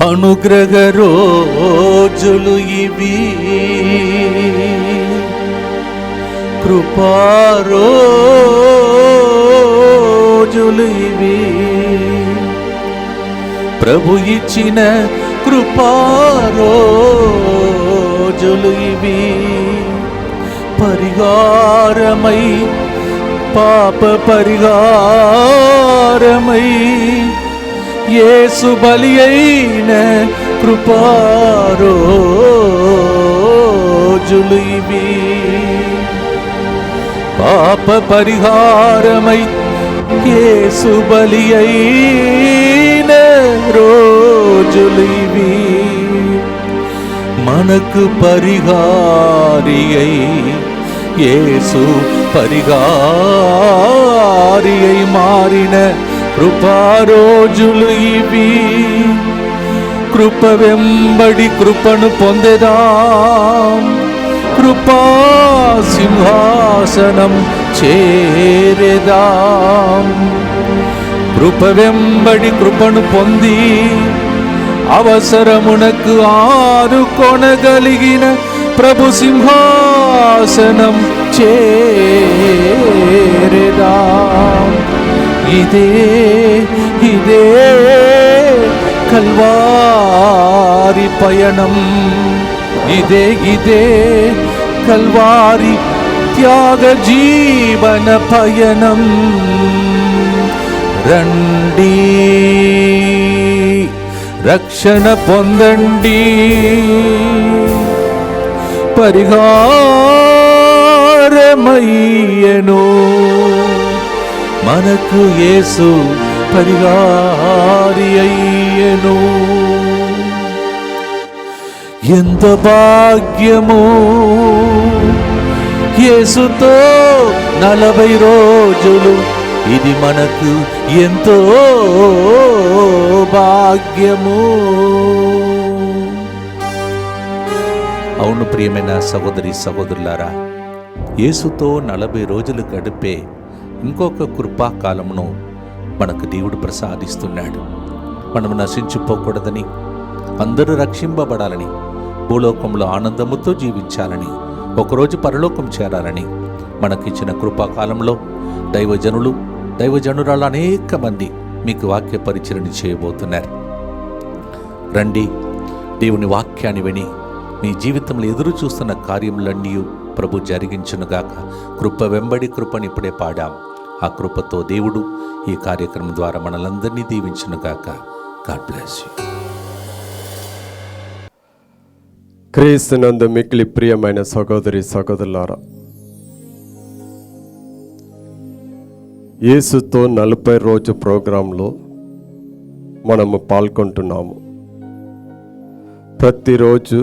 అనుగ్రహ రోజులు ఇవి, కృపా రోజులు ఇవి, ప్రభు ఇచ్చిన కృపా రోజులు ఇవి. పరిహారమై పాప పరిహారమై యేసు బలి అయిన కృపా రోజులు ఇవి. పాప పరిహారమై యేసు బలి అయిన రోజులు ఇవి. మనకు పరిహారి అయి యేసు పరిహారి అయి మారిన కృపా రోజులు ఇవి. కృప వెంబడి కృపను పొందెదాం, కృపా సింహాసనం చేరెదాం. కృప వెంబడి కృపను పొంది అవసరమునకు ఆనుకొనగలిగిన ప్రభు సింహాసనం చేరెదాం. ఇదే ఇదే కల్వారి పయనం, ఇదే ఇదే కల్వారి త్యాగ జీవన పయనం. రండి రక్షణ పొందండి, పరిహారమయ్యెను మనకు యేసు పరిహారి అయ్యెను. ఎంత భాగ్యము యేసుతో 40 రోజులు, ఇది మనకు ఎంతో భాగ్యము. అవును ప్రియమైన సహోదరి సహోదరులారా, యేసుతో 40 రోజులు గడిపే ఇంకొక కృపాకాలమును మనకు దేవుడు ప్రసాదిస్తున్నాడు. మనము నశించిపోకూడదని, అందరూ రక్షింపబడాలని, భూలోకంలో ఆనందముతో జీవించాలని, ఒకరోజు పరలోకం చేరాలని మనకిచ్చిన కృపాకాలంలో దైవజనులు దైవజనురాలు అనేక మంది మీకు వాక్య పరిచరణ చేయబోతున్నారు. రండి, దేవుని వాక్యాన్ని విని మీ జీవితంలో ఎదురు చూస్తున్న కార్యములన్నీ ప్రభు జరిగించునుగాక. కృప వెంబడి కృపని ఇప్పుడే పాడాం. ఆ కృపతో దేవుడు ఈ కార్యక్రమం ద్వారా మనలందరినీ దీవించునుగాక. God bless you. క్రీస్తునందు మిక్కిలి ప్రియమైన సహోదరి సహోదరులారా, యేసుతో 40 రోజు ప్రోగ్రాంలో మనము పాల్గొంటున్నాము. ప్రతిరోజు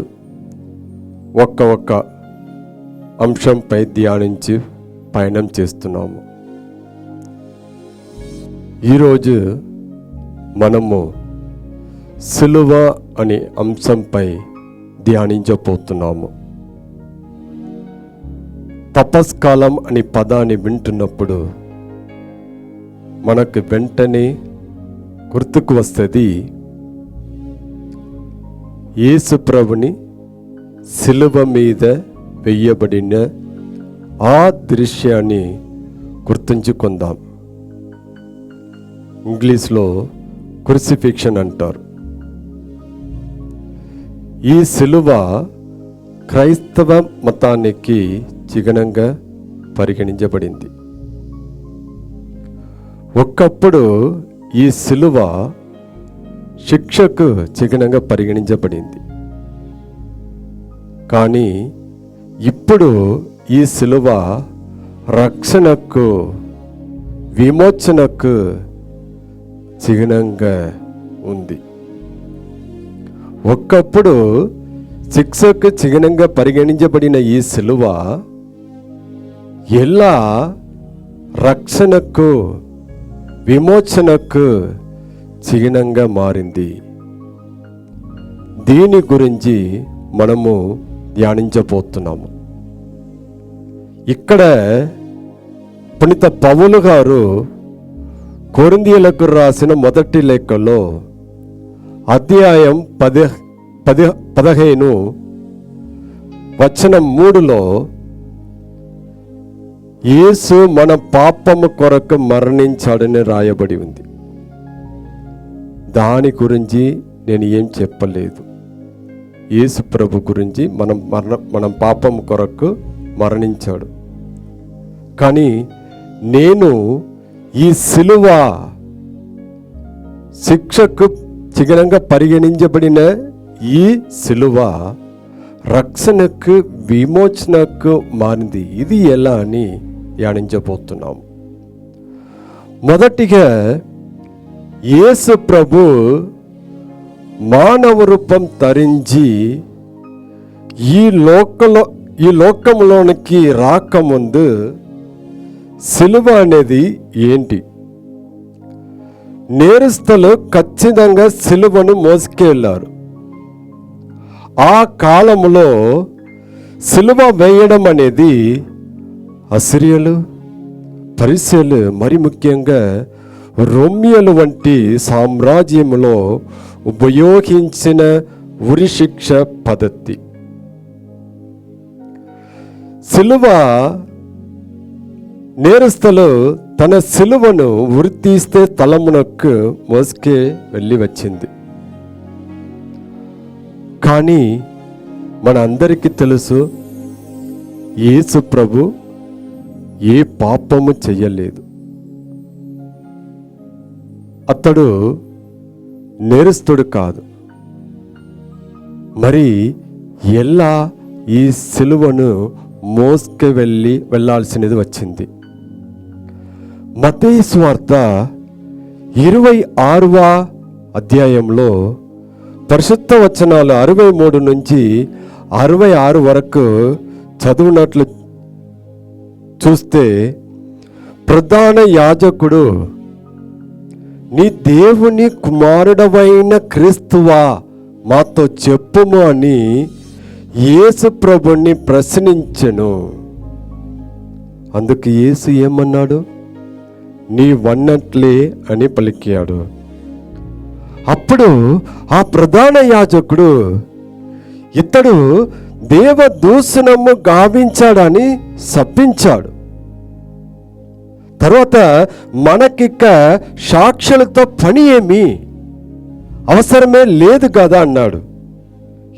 ఒక్క అంశంపై ధ్యానించి పయనం చేస్తున్నాము. ఈరోజు మనము సిలువ అనే అంశంపై ధ్యానించబోతున్నాము. తపస్కాలం అనే పదాన్ని వింటున్నప్పుడు మనకు వెంటనే గుర్తుకు వస్తుంది యేసు ప్రభుని సిలువ మీద వెయ్యబడిన ఆ దృశ్యాన్ని గుర్తుంచుకుందాం. ఇంగ్లీష్లో క్రూసిఫిక్షన్ అంటారు. ఈ సిలువ క్రైస్తవ మతానికి చిహ్నంగా పరిగణించబడింది. ఒకప్పుడు ఈ సిలువ శిక్షకు చిహ్నంగా పరిగణించబడింది. కానీ ఇప్పుడు ఈ సిలువ రక్షణకు, విమోచనకు చిహ్నంగా ఉంది. ఒకప్పుడు శిక్షకు చిహ్నంగా పరిగణించబడిన ఈ సిలువ ఎలా రక్షణకు, విమోచనకు చిహ్నంగా మారింది. దీని గురించి మనము ధ్యానించబోతున్నాము. ఇక్కడ పునీత పౌలు గారు కొరింథీయులకు రాసిన మొదటి లేఖలో అధ్యాయం 15 వచనం 3లో యేసు మన పాపము కొరకు మరణించాడని రాయబడి ఉంది. దాని గురించి నేను ఏం చెప్పలేదు. యేసు ప్రభు గురించి మనం పాపం కొరకు మరణించాడు. కానీ నేను ఈ సిలువ శిక్షకు చిహ్నంగా పరిగణించబడిన ఈ సిలువ రక్షణకు విమోచనకు మారింది. ఇది ఎలా అని ధ్యానించబోతున్నాం. మొదటిగా యేసు ప్రభు మానవ రూపం ధరించి ఈ లోకంలోనికి రాకముందు సిలువ అనేది ఏంటి? నేరస్తులు ఖచ్చితంగా సిలువను మోసుకెళ్ళారు. ఆ కాలంలో సిలువ వేయడం అనేది అసిరియలు, పరిసెలు, మరి ముఖ్యంగా రోమియోలు వంటి సామ్రాజ్యంలో ఉపయోగించిన ఉరిశిక్ష పద్ధతి. సిలువ నేరస్తులు తన సిలువను ఉరి తీస్తే తలమునకు మోసుకే వెళ్ళి వచ్చింది. కానీ మన అందరికీ తెలుసు, యేసు ప్రభు ఏ పాపము చెయ్యలేదు. అతడు నేరస్తుడు కాదు. మరి ఎలా ఈ సిలువను మోసుకు వెళ్ళాల్సినది వచ్చింది? మత్తయి సువార్త 26వ అధ్యాయంలో పరిశుద్ధ వచనాలు 63 నుంచి 66 వరకు చదువునట్లు చూస్తే, ప్రధాన యాజకుడు, నీ దేవుని కుమారుడవైన క్రీస్తువా మాతో చెప్పుము అని యేసు ప్రభుని ప్రశ్నించెను. అందుకు యేసు ఏమన్నాడు? నీ వన్నట్లే అని పలికాడు. అప్పుడు ఆ ప్రధాన యాజకుడు, ఇతడు దేవదూషణము గావించాడని శపించాడు. తర్వాత మనకిక సాక్షులతో పని ఏమి, అవసరమే లేదు కదా అన్నాడు.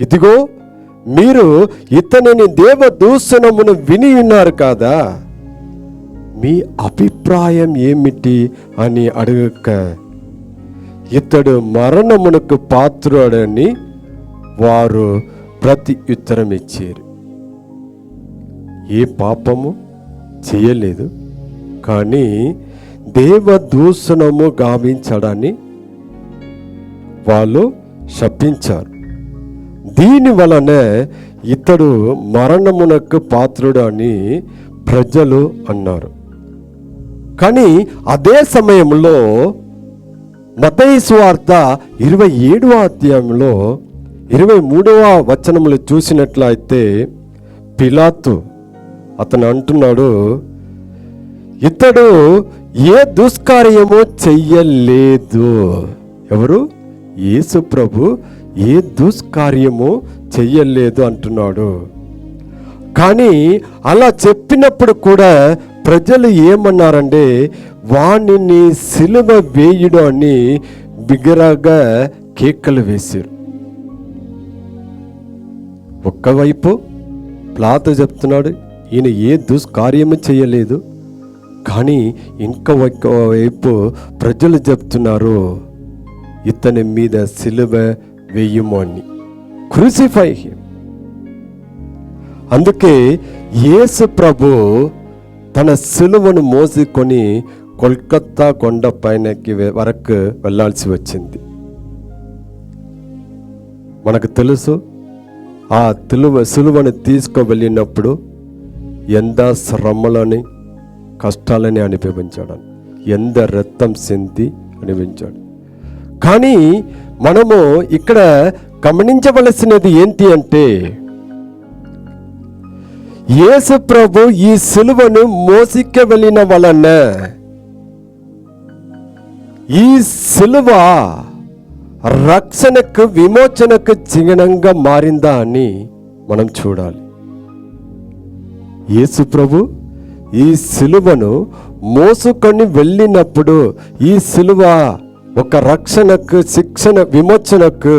ఇదిగో మీరు ఇతనిని దేవదూషణమును విని ఉన్నారు కదా, మీ అభిప్రాయం ఏమిటి అని అడగక, ఇతడు మరణమునకు పాత్రుడని వారు ప్రతి ఉత్తరం ఇచ్చారు. ఏ పాపము చేయలేదు, కానీ దేవదూషణము గావించడాన్ని వాళ్ళు శపించారు. దీని వలన ఇతడు మరణమునకు పాత్రుడు అని ప్రజలు అన్నారు. కానీ అదే సమయంలో మత్తయి సువార్త 27వ అధ్యాయంలో 23వ వచనంలో చూసినట్లయితే, పిలాతు అతను అంటున్నాడు, ఇతడు ఏ దుష్కార్యము చెయ్యలేదు. ఎవరు? యేసు ప్రభు ఏ దుష్కార్యము చెయ్యలేదు అంటున్నాడు. కానీ అలా చెప్పినప్పుడు కూడా ప్రజలు ఏమన్నారంటే, వాణిని సిలువ వేయుడు అని బిగరగా కేకలు వేశారు. ఒక్కవైపు ప్లాత చెప్తున్నాడు, ఈయన ఏ దుష్కార్యము చేయలేదు. కానీ ఇంకొక వైపు ప్రజలు చెప్తున్నారు, ఇతని మీద సిలువ వేయుము అని, క్రూసిఫై హిమ్. అందుకే యేసు ప్రభు తన సిలువను మోసుకొని కోల్కతా కొండ పైనకి వరకు వెళ్ళాల్సి వచ్చింది. మనకు తెలుసు, ఆ సిలువను తీసుకువెళ్ళినప్పుడు ఎంత శ్రమలని కష్టాలని అనుభవించాడు, ఎంత రక్తం సింది అనుభవించాడు. కానీ మనము ఇక్కడ గమనించవలసినది ఏంటి అంటే, యేసు ప్రభు ఈ సిలువను మోసిక వెళ్ళిన వలన ఈ సిలువ రక్షణకు విమోచనకు చిహ్నంగా మారిందా అని మనం చూడాలి. యేసు ప్రభు ఈ సిలువను మోసుకొని వెళ్ళినప్పుడు ఈ సిలువ ఒక రక్షణకు, శిక్షణ, విమోచనకు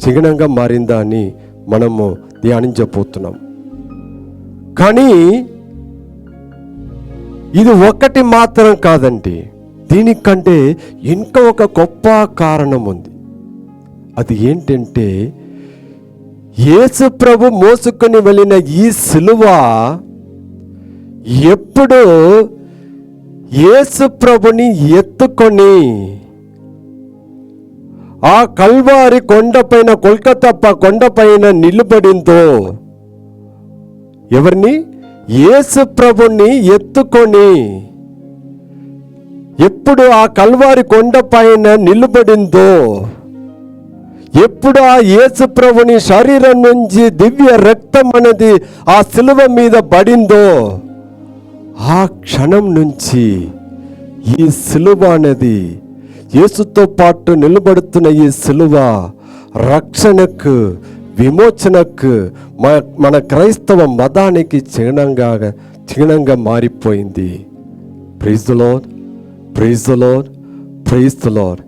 చిహ్నంగా మారిందా అని మనము ధ్యానించబోతున్నాం. కానీ ఇది ఒకటి మాత్రం కాదండి, దీనికంటే ఇంకా ఒక గొప్ప కారణం ఉంది. అది ఏంటంటే యేసు ప్రభు మోసుకొని వెళ్ళిన ఈ సిలువ ఎప్పుడు యేసు ప్రభుని ఎత్తుకొని ఆ కల్వారి కొండపైన, కోల్కతా కొండపైన నిలబడిందో, ఎవరిని? యేసు ప్రభుని ఎత్తుకొని ఎప్పుడు ఆ కల్వారి కొండపైన నిలబడిందో, ఎప్పుడు ఆ యేసు ప్రభుని శరీరం నుంచి దివ్య రక్తం అనేది ఆ సిలువ మీద పడిందో, ఆ క్షణం నుంచి ఈ సిలువ అనేది, యేసుతో పాటు నిలబడుతున్న ఈ సిలువ రక్షణకు, విమోచనకు, మన క్రైస్తవ మతానికి చిహ్నంగా మారిపోయింది. Praise the Lord, praise the Lord, praise the Lord.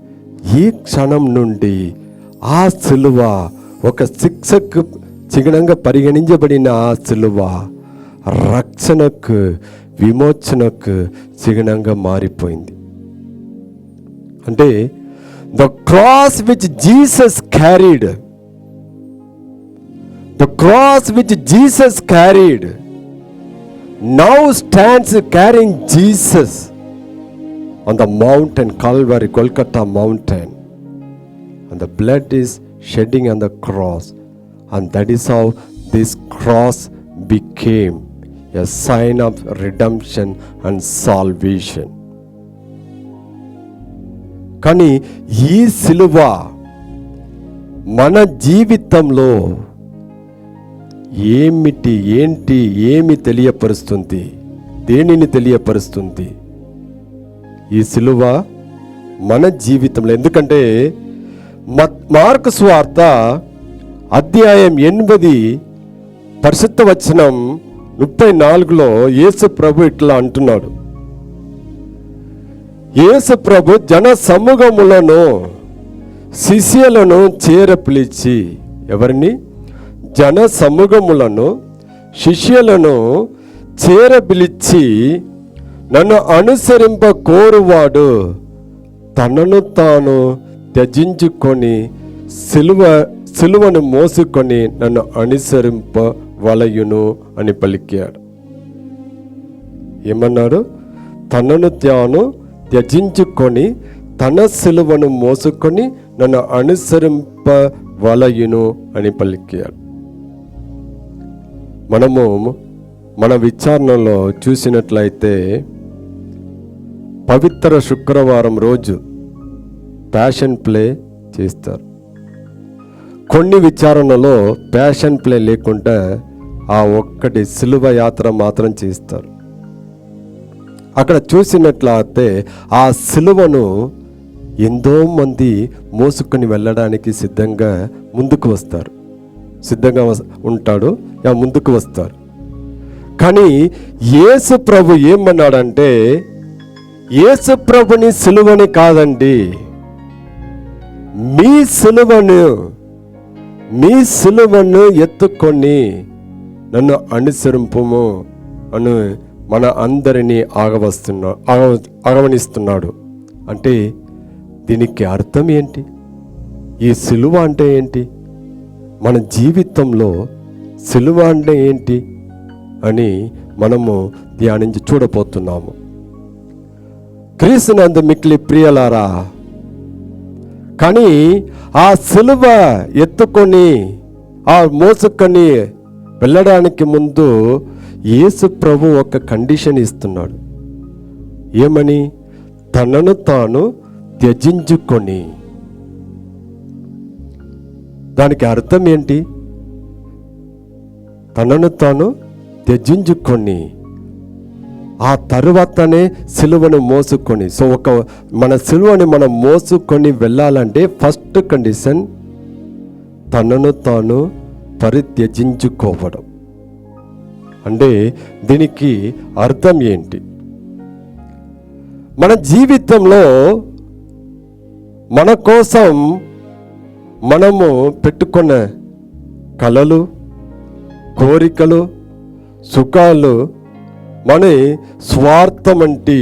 ఈ క్షణం నుండి ఆ సిలువ ఒక శిక్షకు చిహ్నంగా పరిగణించబడిన ఆ సిలువ రక్షణకు, విమోచనకు చిహ్నంగా మారిపోయింది. అంటే the cross which Jesus carried, the cross which Jesus carried now stands carrying Jesus on the mountain Calvary, Golgotha mountain, and the blood is shedding on the cross, and that is how this cross became a sign of redemption and salvation. కానీ ఈ సిలువ మన జీవితంలో ఏమి తెలియపరుస్తుంది? దేనిని తెలియపరుస్తుంది ఈ సిలువ మన జీవితంలో? ఎందుకంటే మార్కు సువార్త అధ్యాయం 8 పరిశుద్ధ వచనం 34లో యేసు ప్రభు ఇట్లా అంటున్నాడు. యేసు ప్రభు జన సమూహములను, శిష్యులను పిలిచి, ఎవరిని? జన సమూహములను, శిష్యులను పిలిచి, నన్ను అనుసరింప కోరువాడు తనను తాను త్యజించుకొని సిలువను మోసుకొని నన్ను అనుసరింపవలయును అని పలికాడు. ఏమన్నారు? తనను తాను త్యజించుకొని తన సిలువను మోసుకొని నన్ను అనుసరింపవలయును అని పలికాడు. మనము మన విచారణలో చూసినట్లయితే పవిత్ర శుక్రవారం రోజు ప్యాషన్ ప్లే చేస్తారు. కొన్ని విచారణలో ప్యాషన్ ప్లే లేకుండా ఆ ఒక్కటి సిలువ యాత్ర మాత్రం చేస్తారు. అక్కడ చూసినట్లయితే ఆ సిలువను ఎంతో మంది మోసుకొని వెళ్ళడానికి సిద్ధంగా ముందుకు వస్తారు, సిద్ధంగా ఉంటాడు, ముందుకు వస్తారు. కానీ యేసు ప్రభు ఏమన్నాడంటే, యేసు ప్రభుని సిలువని కాదండి, మీ సిలువను ఎత్తుకొని నన్ను అనుసరింపుము అని మన అందరినీ ఆహ్వానిస్తున్నాడు. అంటే దీనికి అర్థం ఏంటి? ఈ సిలువ అంటే ఏంటి? మన జీవితంలో సిలువ అంటే ఏంటి అని మనము ధ్యానించి చూడబోతున్నాము. క్రీస్తునందు మిక్కిలి ప్రియలారా, కానీ ఆ సిలువ ఎత్తుకొని ఆ మోసుకొని వెళ్ళడానికి ముందు యేసు ప్రభు ఒక కండిషన్ ఇస్తున్నాడు. ఏమని? తనను తాను త్యజించుకొని. దానికి అర్థం ఏంటి? తనను తాను త్యజించుకొని ఆ తరువాతనే సిలువను మోసుకొని, సో మన సిలువని మనం మోసుకొని వెళ్ళాలంటే ఫస్ట్ కండిషన్ తనను తాను పరిత్యజించుకోవడం. అంటే దీనికి అర్థం ఏంటి? మన జీవితంలో మన కోసం మనము పెట్టుకున్న కలలు, కోరికలు, సుఖాలు, మన స్వార్థం వంటి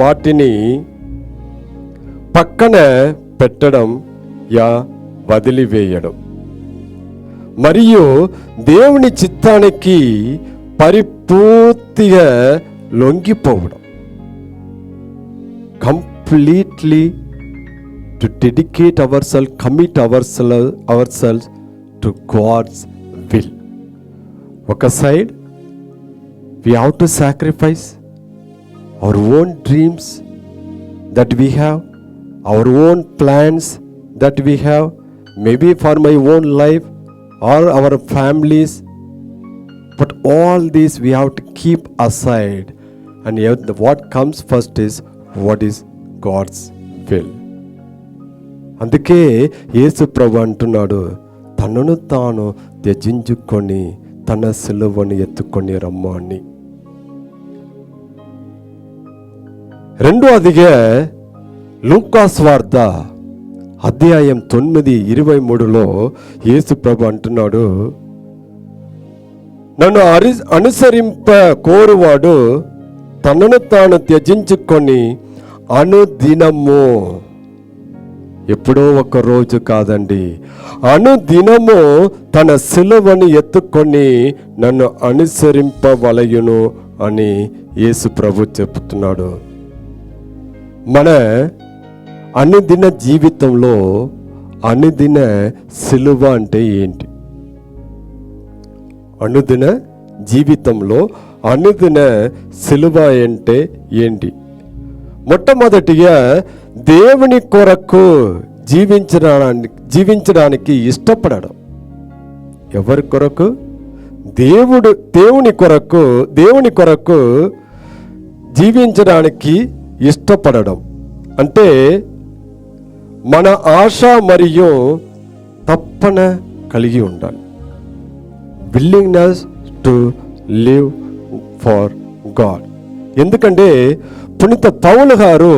వాటిని పక్కన పెట్టడం యా వదిలివేయడం, మరియు దేవుని చిత్తానికి పరిపూర్తిగా లొంగిపోవడం. Completely to dedicate ourselves, commit ourselves to God's will. ఒక side we have to sacrifice our own dreams that we have, our own plans that we have, maybe for my own life or our families, but all these we have to keep aside, and what comes first is what is God's will. అందుకే యేసు ప్రభు అంటున్నాడు, తనను తాను త్యజించుకొని తన సిలువను ఎత్తుకొని రమ్మని. రెండవదిగా లూకా సువార్త అధ్యాయం 9:23 యేసు ప్రభు అంటున్నాడు, నన్ను అనుసరింప కోరువాడు తనను తాను త్యజించుకొని అనుదినము, ఎప్పుడో ఒక రోజు కాదండి, అనుదినము తన సిలువను ఎత్తుకొని నన్ను అనుసరింపవలయును అని యేసు ప్రభు చెప్తున్నాడు. మన అనుదిన జీవితంలో అనుదిన సిలువ అంటే ఏంటి? అనుదిన జీవితంలో అనుదిన సిలువ అంటే ఏంటి? మొట్టమొదటిగా దేవుని కొరకు జీవించడానికి ఇష్టపడడం. ఎవరి కొరకు? దేవుని కొరకు జీవించడానికి ఇష్టపడడం అంటే మన ఆశ మరియు తప్పన కలిగి ఉండాలి. Willingness to live for God. ఎందుకంటే పునీత పౌలు గారు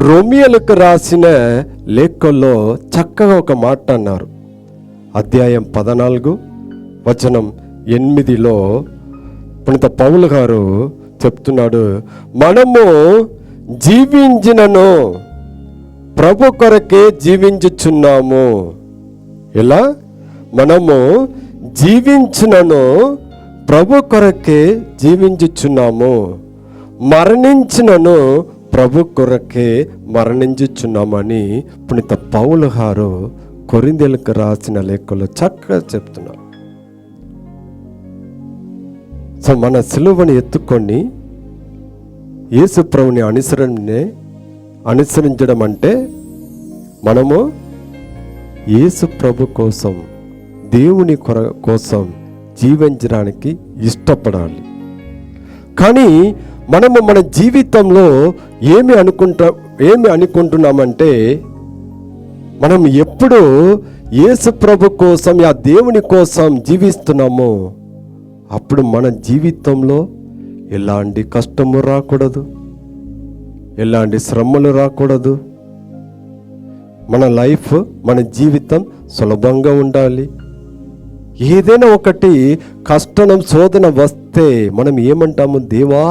రోమియోలకు రాసిన లేఖల్లో చక్కగా ఒక మాట అన్నారు. అధ్యాయం 14:8 పునీత పౌలు గారు చెప్తున్నాడు, మనము జీవించినను ప్రభు కొరకే జీవించుచున్నాము. ఎలా? మనము జీవించినను ప్రభు కొరకే జీవించుచున్నాము, మరణించినను ప్రభు కొరకే మరణించుచున్నామని పునీత పౌలు గారు కొరింథీయులకు రాసిన లేఖలో చక్కగా చెప్తున్నారు. సో మన సిలువని ఎత్తుకొని యేసు ప్రభుని అనుసరించడం అంటే మనము యేసు ప్రభు కోసం, దేవుని కోసం జీవించడానికి ఇష్టపడాలి. కానీ మనము మన జీవితంలో ఏమి అనుకుంటున్నామంటే, మనం ఎప్పుడు యేసు ప్రభు కోసం, ఆ దేవుని కోసం జీవిస్తున్నామో అప్పుడు మన జీవితంలో ఎలాంటి కష్టము రాకూడదు, ఎలాంటి శ్రమలు రాకూడదు. మన లైఫ్, మన జీవితం సులభంగా ఉండాలి. ఏదైనా ఒకటి కష్టం, శోధన వస్తే మనం ఏమంటాము? దేవా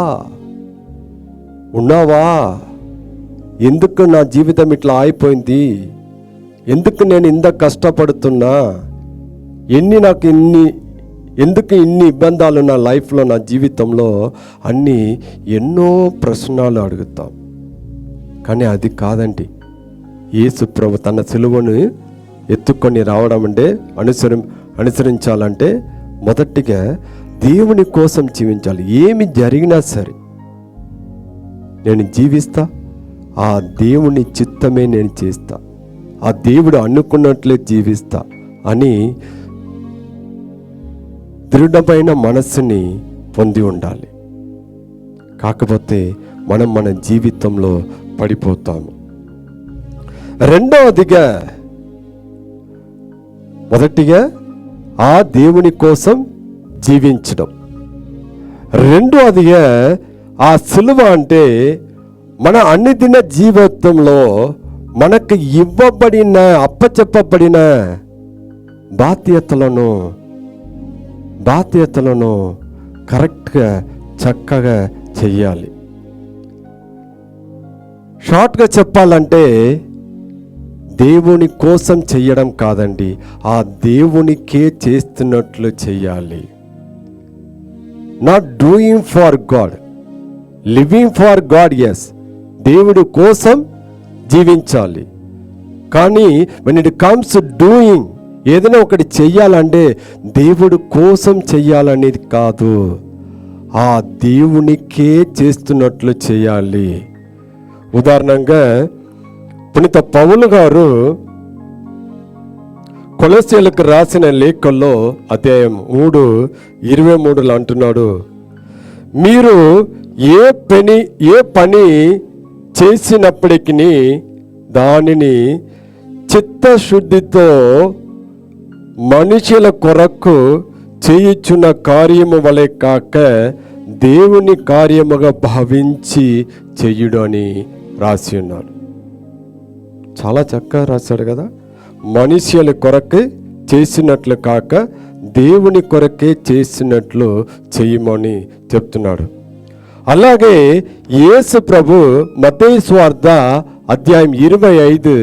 ఉన్నావా? ఎందుకు నా జీవితం ఇట్లా అయిపోయింది? ఎందుకు నేను ఇంత కష్టపడుతున్నా? ఎందుకు ఇన్ని ఇబ్బందాలు నా లైఫ్లో, నా జీవితంలో అన్నీ ఎన్నో ప్రశ్నలు అడుగుతాం. కానీ అది కాదండి. యేసు ప్రభు తన సిలువను ఎత్తుకొని రావడం అంటే, అనుసరించాలంటే మొదటిగా దేవుని కోసం జీవించాలి. ఏమి జరిగినా సరే నేను జీవిస్తా, ఆ దేవుని చిత్తమే నేను చేస్తా, ఆ దేవుడు అనుకున్నట్లే జీవిస్తా అని దృఢమైన మనస్సుని పొంది ఉండాలి. కాకపోతే మనం మన జీవితంలో పడిపోతాము. రెండవదిగా, మొదటిగా ఆ దేవుని కోసం జీవించడం. రెండవదిగా ఆ సిలువ అంటే మన అన్నిదిన జీవితంలో మనకు ఇవ్వబడిన అప్పచెప్పబడిన బాధ్యతలను కరెక్ట్గా చక్కగా చెయ్యాలి. షార్ట్గా చెప్పాలంటే దేవుని కోసం చెయ్యడం కాదండి, ఆ దేవునికే చేస్తున్నట్లు చెయ్యాలి. Not doing for God, living for God. Yes, దేవుడి కోసం జీవించాలి. కానీ వెన్ ఇట్ కమ్స్ డూయింగ్, ఏదైనా ఒకటి చెయ్యాలంటే దేవుడి కోసం చెయ్యాలనేది కాదు, ఆ దేవునికే చేస్తున్నట్లు చేయాలి. ఉదాహరణంగా పునీత పౌలు గారు కొలొస్సీయులకు రాసిన లేఖల్లో అధ్యాయం 3:23 అంటున్నాడు, మీరు ఏ పని చేసినప్పటికీ దానిని చిత్తశుద్ధితో మనుషుల కొరకు చేయుచున్న కార్యము వలె కాక దేవుని కార్యముగా భావించి చెయ్యుడు అని రాసి ఉన్నాడు. చాలా చక్కగా రాశాడు కదా. మనుషుల కొరకే చేసినట్లు కాక దేవుని కొరకే చేసినట్లు చెయ్యమని చెప్తున్నాడు. అలాగే యేసు ప్రభు మత్తయి సువార్త అధ్యాయం 25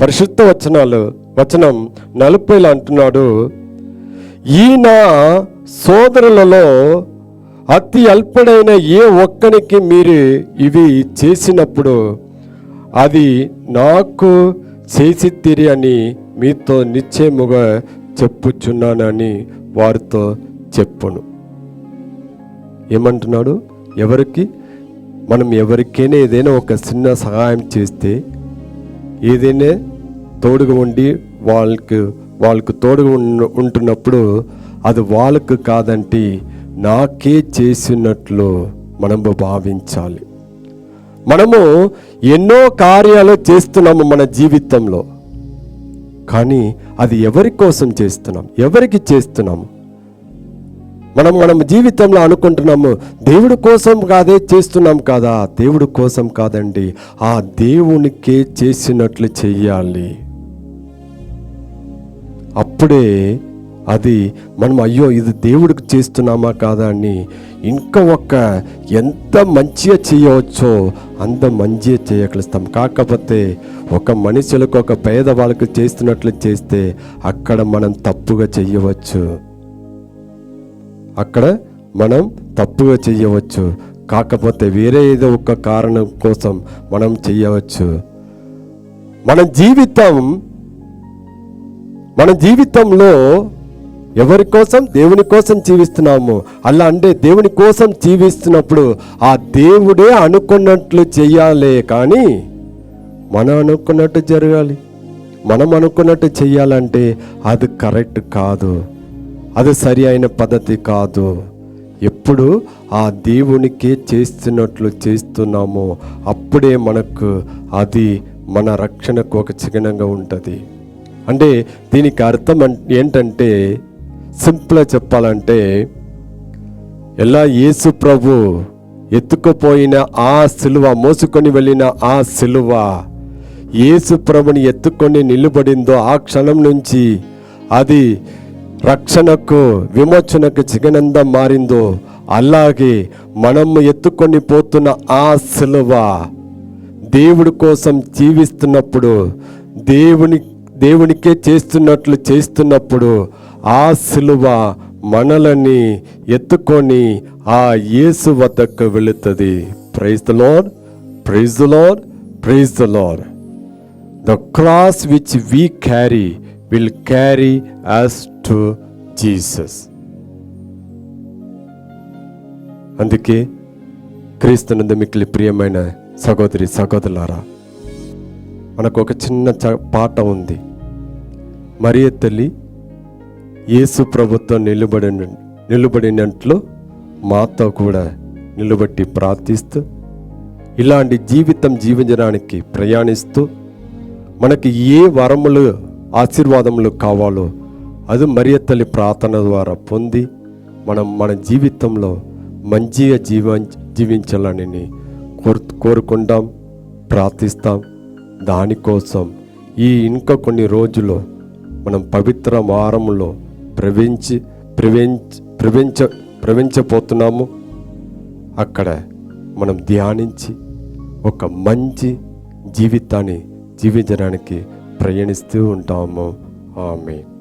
పరిశుద్ధ వచనం 40 అంటున్నాడు, ఈయన సోదరులలో అతి అల్పుడైన ఏ ఒక్కనికి మీరు ఇవి చేసినప్పుడు అది నాకు చేసితిరి అని మీతో నిశ్చయముగా చెప్పుచున్నానని వారితో చెప్పును. ఏమంటున్నాడు? మనం ఎవరికైనా ఏదైనా ఒక చిన్న సహాయం చేస్తే, ఏదైనా తోడుగా ఉండి వాళ్ళకు తోడుగా ఉంటున్నప్పుడు అది వాళ్ళకు కాదంటే నాకే చేసినట్లు మనము భావించాలి. మనము ఎన్నో కార్యాలు చేస్తున్నాము మన జీవితంలో, కానీ అది ఎవరి కోసం చేస్తున్నాం, ఎవరికి చేస్తున్నాము? మనం జీవితంలో అనుకుంటున్నాము దేవుడి కోసం కాదే చేస్తున్నాం కదా. దేవుడి కోసం కాదండి, ఆ దేవునికే చేసినట్లు చెయ్యాలి. అప్పుడే అది మనం అయ్యో ఇది దేవుడికి చేస్తున్నామా కాదా అని ఇంకా ఎంత మంచిగా చేయవచ్చో అంత మంచిగా చేయగలుగుతాం. కాకపోతే ఒక మనుషులకు, ఒక పేదవాళ్ళకు చేస్తున్నట్లు చేస్తే అక్కడ మనం తప్పుగా చెయ్యవచ్చు. కాకపోతే వేరే ఏదో ఒక కారణం కోసం మనం చెయ్యవచ్చు. మన జీవితంలో ఎవరి కోసం? దేవుని కోసం జీవిస్తున్నాము. అలా అంటే దేవుని కోసం జీవిస్తున్నప్పుడు ఆ దేవుడే అనుకున్నట్లు చెయ్యాలి, కానీ మనం అనుకున్నట్టు జరగాలి. మనం అనుకున్నట్టు చెయ్యాలంటే అది కరెక్ట్ కాదు, అది సరి అయిన పద్ధతి కాదు. ఎప్పుడు ఆ దేవునికే చేస్తున్నట్లు చేస్తున్నామో అప్పుడే మనకు అది మన రక్షణకు ఒక చిహ్నంగా ఉంటుంది. అంటే దీనికి అర్థం ఏంటంటే, సింపుల్గా చెప్పాలంటే, ఎలా యేసు ప్రభు ఎత్తుకుపోయిన ఆ సిలువ, మోసుకొని వెళ్ళిన ఆ సిలువ యేసు ప్రభుని ఎత్తుకొని నిలబడిందో ఆ క్షణం నుంచి అది రక్షణకు, విమోచనకు చిహ్నంగా మారిందో, అలాగే మనము ఎత్తుకొని పోతున్న ఆ సిలువ దేవుడి కోసం జీవిస్తున్నప్పుడు, దేవునికే చేస్తున్నప్పుడు ఆ సిలువ మనలని ఎత్తుకొని ఆ యేసు వద్దకు వెళుతుంది. Praise the Lord, praise the Lord, praise the Lord. The cross which we carry will carry us to Jesus. అందుకే క్రీస్తునందు మిక్కిలి ప్రియమైన సహోదరి సహోదరులారా, మనకు ఒక చిన్న పాట ఉంది. మరియ తల్లి యేసు ప్రభుతో నిలబడినట్లు మాతో కూడా నిలబెట్టి ప్రార్థిస్తూ ఇలాంటి జీవితం జీవించడానికి ప్రయాణిస్తూ మనకి ఏ వరములు ఆశీర్వాదములు కావాలో అది మరియ తల్లి ప్రార్థన ద్వారా పొంది మన జీవితంలో మంచిగా జీవించాలని కోరుకుంటాం, ప్రార్థిస్తాం. దానికోసం ఇంకా కొన్ని రోజులు మనం పవిత్ర వారంలో ప్రవేశించబోతున్నాము. అక్కడ మనం ధ్యానించి ఒక మంచి జీవితాన్ని జీవించడానికి ప్రయాణిస్తూ ఉంటాము. ఆమేన్.